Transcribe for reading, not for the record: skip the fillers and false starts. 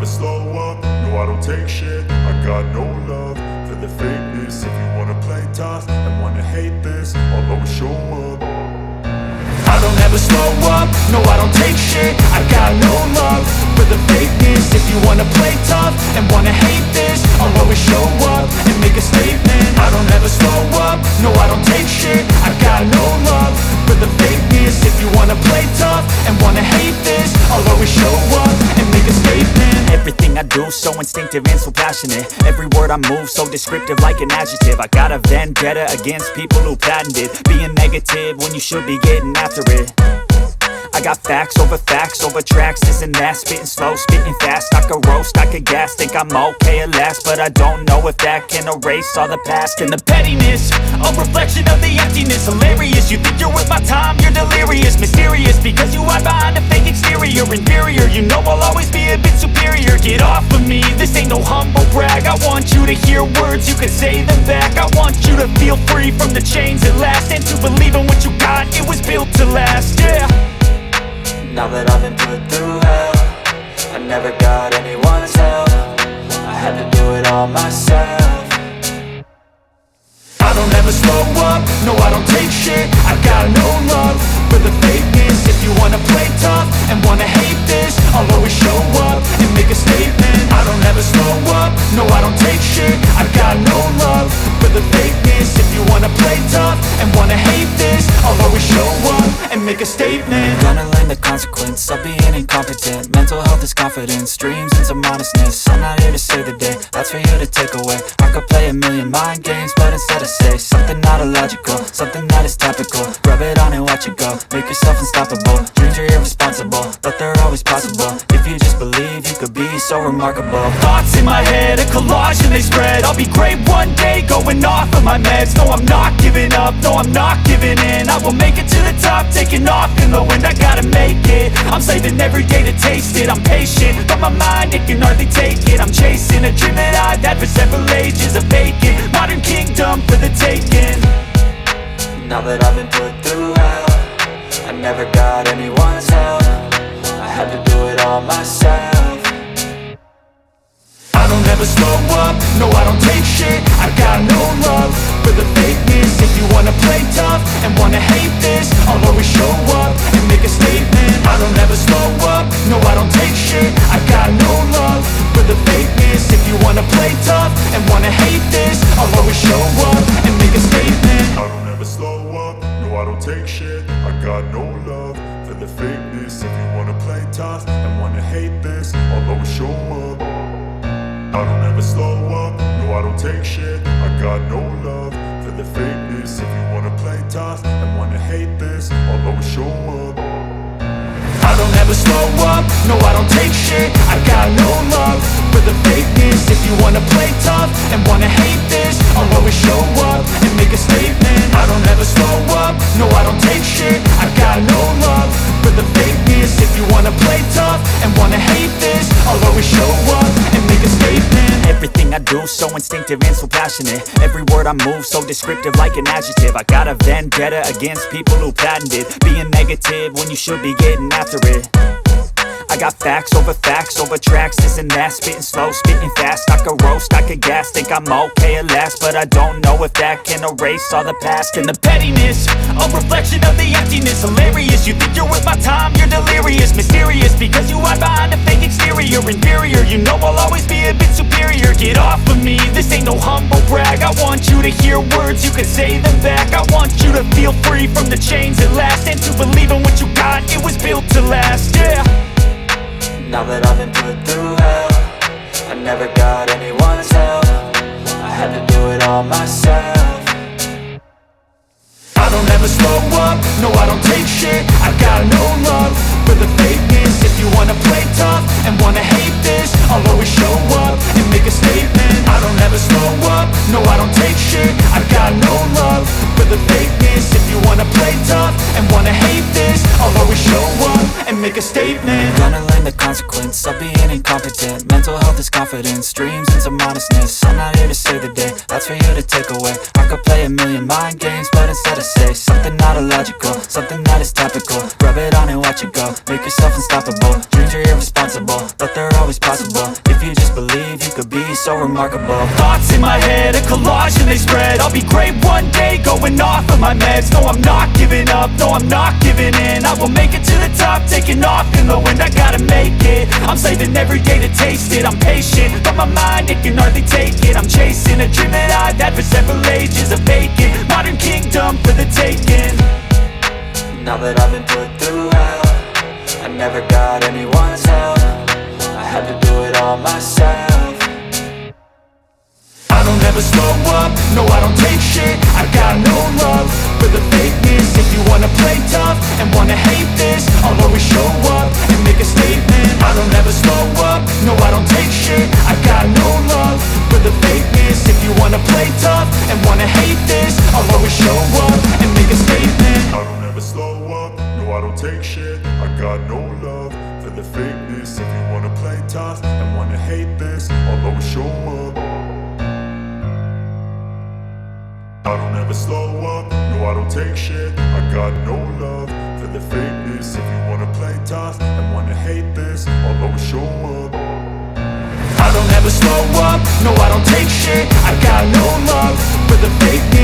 slow up, no I don't take shit. I got no love for the fakeness. If you wanna play tough and wanna hate this, I'll always show up. I don't ever slow up, no I don't take shit. I got no love for the fakeness. If you wanna play tough and wanna hate this, I'll always show up and make a statement. I don't ever slow up, no I don't take shit. I got no love for the fakeness. If you wanna play tough and wanna hate this, I'll always show up and make a statement. Everything I do so instinctive and so passionate. Every word I move so descriptive like an adjective. I got a vendetta against people who patented being negative when you should be getting after it. I got facts over tracks, this and that. Spitting slow, spitting fast, I could roast, I could gas. Think I'm okay at last, but I don't know if that can erase all the past. And the pettiness, a reflection of the emptiness. Hilarious, you think you're worth my time, you're delirious. Mysterious, because you hide behind a fake exterior. Inferior, you know I'll always be a bit superior. Get off of me, this ain't no humble brag. I want you to hear words, you can say them back. I want you to feel free from the chains at last, and to believe in what you got, it was built to last, yeah. Now that I've been put through hell, I never got anyone's help. I had to do it all myself. I don't ever slow up, no I don't take shit. I got no love for the fakeness. If you wanna play tough and wanna hate this, I'll always show up and make a statement. I don't ever slow up, no I don't take shit. I got no love for the fakeness. If you wanna play tough and wanna hate this, I'll always show up and make a statement. Gonna learn the consequence of being incompetent. Mental health is confidence, dreams and some modestness. I'm not here to save the day, that's for you to take away. I could play a million mind games, but instead I say something not illogical, something that is topical. Rub it on and watch it go, make yourself unstoppable. Dreams are irresponsible, but they're always possible. If you just believe, you could be so remarkable. Thoughts in my head, a collage and they spread. I'll be great one day, going off of my meds. No, I'm not giving up, no, I'm not giving in. I will make it to the top, taking off in the wind. I gotta make it, I'm saving every day to taste it. I'm patient, but my mind, it can hardly take it. I'm chasing a dream that I've had for several ages. A vacant, modern kingdom for the taking. Now that I've been put through hell, I never got anyone's help. I had to do it all myself. I don't ever slow up, no I don't take shit. I got no love for the fakeness. If you wanna play tough and wanna hate this, I'll always show up and make a statement. I don't ever slow up, no I don't take shit. I got no love for the fakeness. If you wanna play tough and wanna hate this, I'll always show up and make a statement. I don't ever slow up, no I don't take shit. I got no love for the fakeness. If you wanna play tough and wanna hate this, I'll always show up. I don't ever slow up, no I don't take shit. I got no love for the fakeness. If you wanna play tough and wanna hate this, I'll always show up. I don't ever slow up, no I don't take shit. I got no love for the fakeness. If you wanna play tough and wanna hate this, I'll always show up and make a statement. I don't ever slow up, no I don't take shit. I got no love for the fakeness. If you wanna play tough and wanna hate this, I'll always show up and make a statement. Everything I do so instinctive and so passionate. Every word I move so descriptive like an adjective. I got a vendetta against people who patented being negative when you should be getting after it. I got facts over tracks, this and that. Spitting slow, spitting fast, I could roast, I could gas. Think I'm okay at last, but I don't know if that can erase all the past. And the pettiness, a reflection of the emptiness. Hilarious, you think you're worth my time, you're delirious. Mysterious, because you hide behind a fake exterior. Inferior, you know I'll always be a bit superior. Get off of me, this ain't no humble brag. I want you to hear words, you can say them back. I want you to feel free from the chains at last, and to believe in what you got, it was built to last, yeah. Now that I've been put through hell, I never got anyone's help. I had to do it all myself. I don't ever slow up, no I don't take shit. I got no love for the fakeness. If you wanna play tough and wanna hate this, I'll always show up and make a statement. I don't ever slow up, no I don't take shit. I got no love for the fakeness. If you wanna play tough and wanna hate this, I'll always show up and make a statement. Gonna learn the consequence of being incompetent. Mental health is confidence, dreams and some honestness. I'm not here to save the day, that's for you to take away. I could play a million mind games, but instead I say something not illogical, something that is topical. Rub it on and watch it go, make yourself unstoppable. Dreams are irresponsible, but they're always possible. If you just believe, you could be so remarkable. Thoughts in my head, a collage and they spread. I'll be great one day, going off of my meds. No, I'm not giving up, no, I'm not giving in. I will make it to the top, taking off in the wind. I gotta make it, I'm saving every day to taste it. I'm patient, but my mind, it can hardly take it. I'm chasing a dream that I've had for several ages. A vacant, modern kingdom for the taking. Now that I've been put through hell, I never got anyone's help. I had to do it all myself. I don't ever slow up, no I don't take shit. I got no love for the fakeness. If you wanna play tough and wanna hate this, I'll always show up and make a statement. I don't ever slow up, no I don't take shit. I got no love for the fakeness. If you wanna play tough and wanna hate this, I'll always show up and make a statement. I don't ever slow up, no I don't take shit. I got no love for the fakeness. If you wanna play tough and wanna hate this, I'll always show up. I don't ever slow up, no I don't take shit. I got no love for the fakeness. If you wanna play tough and wanna hate this, I'll always show up. I don't ever slow up, no I don't take shit. I got no love for the fakeness.